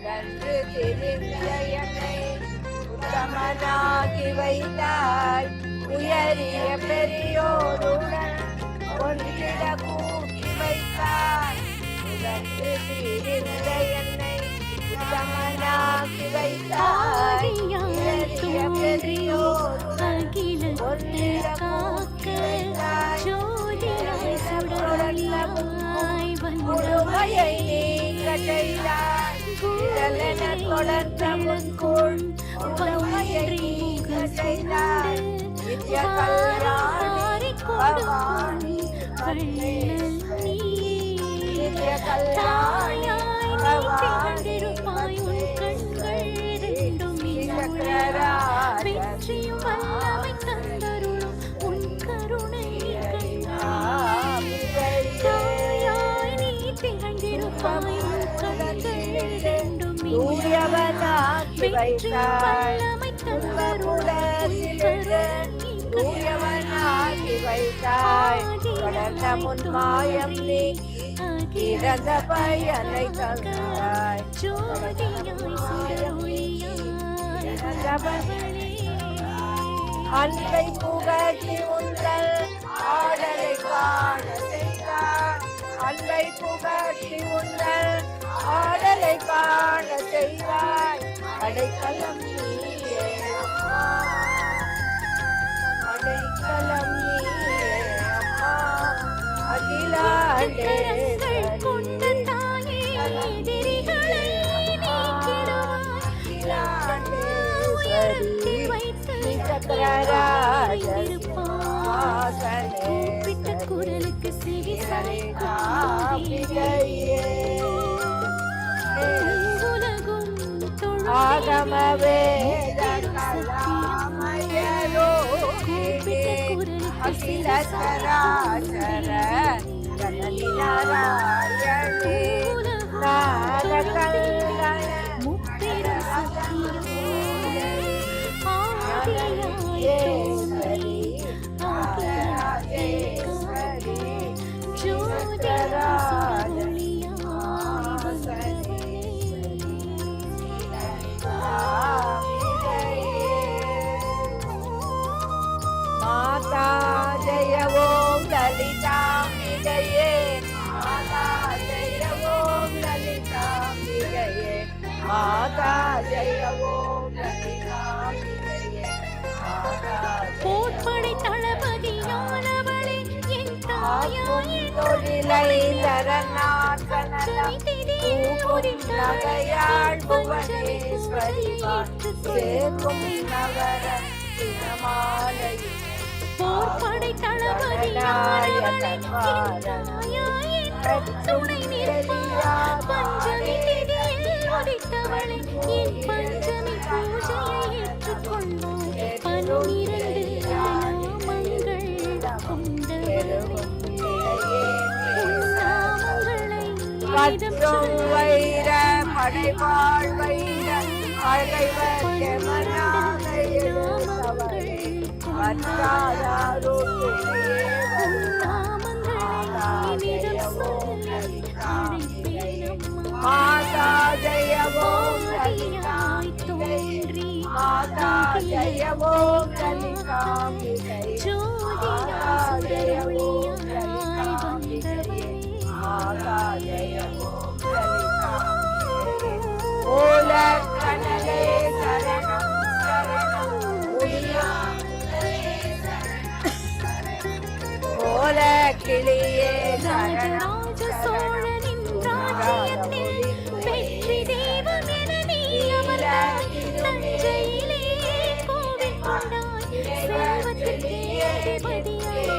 உழன்று திரிந்த என்னை உத்தமனாகி வைத்தாய். உயரிய பெரியோருடன் ஒன்றிட கூட்டி வைத்தாய். உழன்று திரிந்த என்னை உத்தமனாகி வைத்தாய். உயரிய பெரியோருடன் ஒன்றிட கூட்டி வைத்தாய். முழுமையை நீங்க செய்தாய். விரலென தொடர்ந்த முன்கூள் முழுமையை நீங்க செய்தாய். நித்ய கல்யாணி பவானி நித்ய கல்யாணி பவானி தூயவனாகி வைத்தாய். தூயவனாகி வைத்தாய். கடந்த முன்மாயம் நீக்கி இறந்த பயனை தந்தாய். அன்பை புகழ்ச்சி உங்கள் ஆடலை காண செய்தார். அன்பை புகழ்ச்சி உங்கள் ஆடலை காண செய்தாய். அடைக்கலம் நீயே அம்மா, அடைக்கலம் நீயே அம்மா. அகிலாண்டேஸ்வரி கொண்ட தாயே எதிரிகளை அகிலாண்டேஸ்வரி சக்கரராஜன் கூப்பிட்ட குரலுக்கு செவி ஆகம வேதமயரோ அகில சராசர ஜனனி நாராயணே நாரகல்யாண முத்திரம் ஆதியாயேஸ்வரி ஆதியாயேஸ்வரி ஜோதிராஜனி மாதா ஜெய ஓம் லலிதாம்பிகையே. மாதா ஜெய ஓம் லலிதாம்பிகையே. மாதா ஜெய ஓம் லலிதாம்பிகையே. போர்படை தளபதியானவளே என் தாயாய் தொழிலை தரநாதனலம் நகையாள் புவனேஸ்வரி சேர்க்கும் நகர தினமாலை. போர்படை தளபதியானவளே என் தாயாய் துணை நிற்பார். பஞ்சமி திதியில் உதித்தவளே என் பஞ்சமி பூஜையை ஏற்றுக்கொண்டோம். 12 நாமங்கள் கொண்டவளே பற்றும் வைர படைவாழ் வைர அழைவர்க்கு மனாலை எழுத்தவளே பற்றாதாருடைய மாதா ஜெயவோம் லலிதாம்பிகை. மாதா ஜெயவோம் லலிதாம்பிகை. மாதா ஜெயவோம் லலிதாம்பிகை. மாதா ஜெயவோம் லலிதாம்பிகை. ஓல கனலே சரணம் சரணம் ஓல கிளியே சரணம் சோழனின் ராஜ்யத்தில் வெற்றி தெய்வம் என நீ அமர்ந்தாய். தஞ்சையிலே கோவில் கொண்டாய். செல்வத்திற்கே அதிபதியாய்